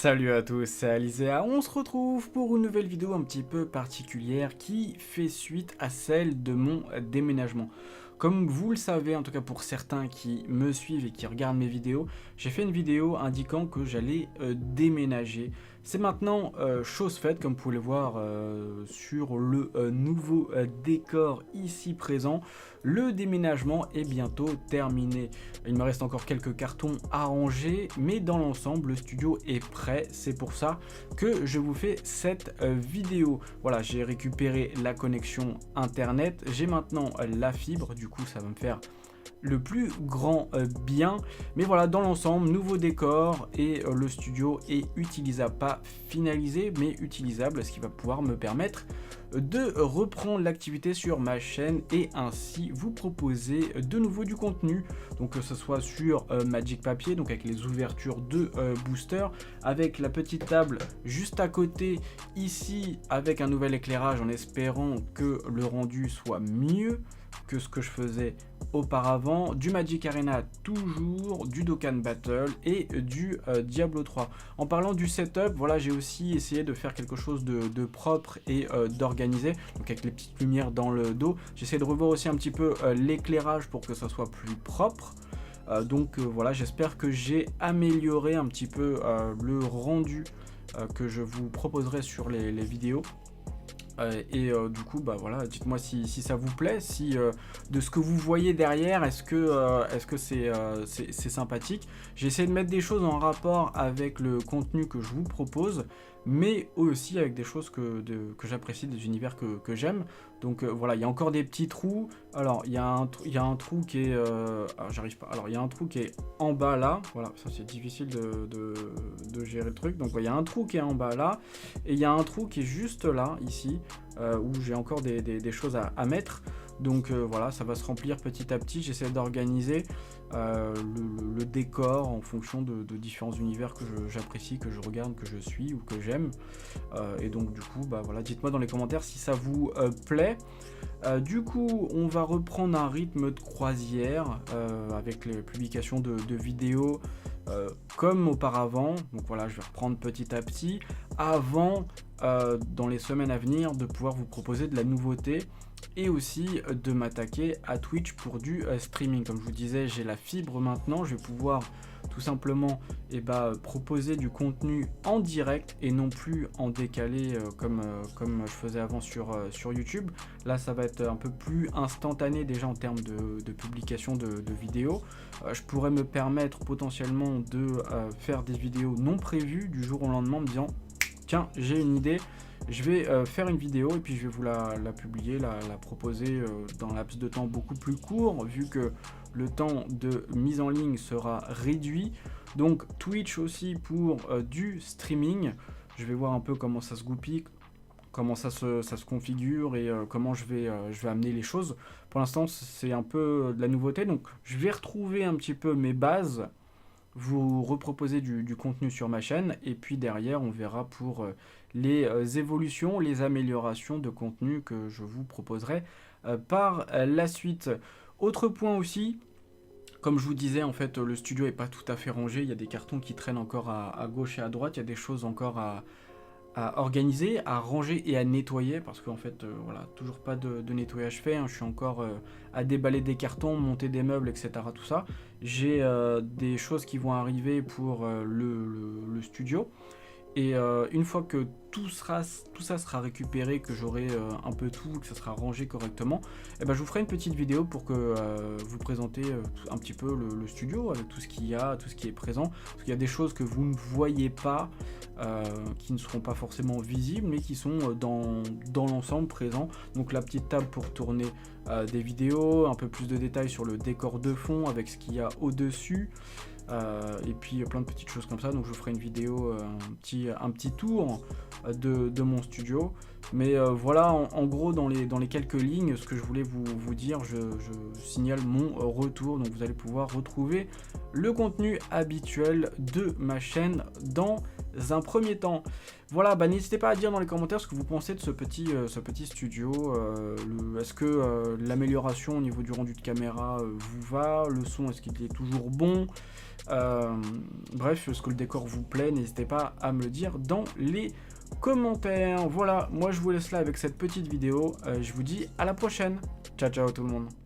Salut à tous, c'est Alizéa. On se retrouve pour une nouvelle vidéo un petit peu particulière qui fait suite à celle de mon déménagement. Comme vous le savez, en tout cas pour certains qui me suivent et qui regardent mes vidéos, j'ai fait une vidéo indiquant que j'allais déménager. C'est maintenant chose faite, comme vous pouvez le voir sur le nouveau décor ici présent. Le déménagement est bientôt terminé. Il me reste encore quelques cartons à ranger, mais dans l'ensemble, le studio est prêt. C'est pour ça que je vous fais cette vidéo. Voilà, j'ai récupéré la connexion internet. J'ai maintenant la fibre, du coup ça va me faire le plus grand bien. Mais voilà, dans l'ensemble, nouveau décor et le studio est utilisable. Pas finalisé, mais utilisable, ce qui va pouvoir me permettre de reprendre l'activité sur ma chaîne et ainsi vous proposer de nouveau du contenu, donc que ce soit sur Magic Papier, donc avec les ouvertures de booster, avec la petite table juste à côté ici avec un nouvel éclairage en espérant que le rendu soit mieux que ce que je faisais auparavant, du Magic Arena toujours, du Dokkan Battle et du Diablo 3. En parlant du setup, voilà, j'ai aussi essayé de faire quelque chose de propre et d'organisé, donc avec les petites lumières dans le dos. J'essaie de revoir aussi un petit peu l'éclairage pour que ça soit plus propre. Voilà, j'espère que j'ai amélioré un petit peu le rendu que je vous proposerai sur les vidéos. Du coup, bah voilà, dites-moi si ça vous plaît, si de ce que vous voyez derrière, est-ce que c'est sympathique. J'ai essayé de mettre des choses en rapport avec le contenu que je vous propose, mais aussi avec des choses que j'apprécie, des univers que j'aime. Donc voilà, il y a encore des petits trous. Alors il y a un trou qui est j'arrive pas. Alors il y a un trou qui est en bas là. Voilà, ça c'est difficile de gérer le truc. Donc il y a un trou qui est en bas là, et il y a un trou qui est juste là ici, où j'ai encore des choses à mettre. Donc voilà, ça va se remplir petit à petit. J'essaie d'organiser le décor en fonction de différents univers que j'apprécie, que je regarde, que je suis ou que j'aime. Et donc du coup, bah voilà, dites-moi dans les commentaires si ça vous plaît. Du coup, on va reprendre un rythme de croisière avec les publications de vidéos comme auparavant. Donc voilà, je vais reprendre petit à petit avant, dans les semaines à venir, de pouvoir vous proposer de la nouveauté et aussi de m'attaquer à Twitch pour du streaming. Comme je vous disais, j'ai la fibre maintenant, je vais pouvoir tout simplement proposer du contenu en direct et non plus en décalé comme je faisais avant sur YouTube. Là ça va être un peu plus instantané déjà en termes de publication de vidéos. Je pourrais me permettre potentiellement de faire des vidéos non prévues du jour au lendemain, en me disant tiens, j'ai une idée, je vais faire une vidéo et puis je vais vous la publier, la proposer dans un laps de temps beaucoup plus court, vu que le temps de mise en ligne sera réduit. Donc Twitch aussi pour du streaming. Je vais voir un peu comment ça se goupille, comment ça se configure et comment je vais amener les choses. Pour l'instant, c'est un peu de la nouveauté, donc je vais retrouver un petit peu mes bases, vous reproposer du contenu sur ma chaîne, et puis derrière on verra pour les évolutions, les améliorations de contenu que je vous proposerai par la suite. Autre point aussi, comme je vous disais, en fait le studio est pas tout à fait rangé, il y a des cartons qui traînent encore à gauche et à droite, il y a des choses encore à organiser, à ranger et à nettoyer, parce qu'en fait voilà, toujours pas de nettoyage fait, hein. Je suis encore à déballer des cartons, monter des meubles, etc. tout ça. J'ai des choses qui vont arriver pour le studio, et une fois que tout ça sera récupéré, que j'aurai un peu tout, que ça sera rangé correctement, et ben je vous ferai une petite vidéo pour que vous présenter un petit peu le studio avec tout ce qu'il y a, tout ce qui est présent. Parce qu'il y a des choses que vous ne voyez pas, qui ne seront pas forcément visibles, mais qui sont dans l'ensemble présents. Donc la petite table pour tourner des vidéos, un peu plus de détails sur le décor de fond avec ce qu'il y a au-dessus. Et puis plein de petites choses comme ça. Donc je vous ferai une vidéo, un petit tour de mon studio. Mais voilà, en gros, dans les quelques lignes, ce que je voulais vous dire, je signale mon retour. Donc vous allez pouvoir retrouver le contenu habituel de ma chaîne dans un premier temps. Voilà, bah, n'hésitez pas à dire dans les commentaires ce que vous pensez de ce petit studio. Est-ce que l'amélioration au niveau du rendu de caméra vous va? Le son, est-ce qu'il est toujours bon? Bref, est-ce que le décor vous plaît? N'hésitez pas à me le dire dans les commentaires. Voilà, moi je vous laisse là avec cette petite vidéo. Je vous dis à la prochaine. Ciao ciao tout le monde.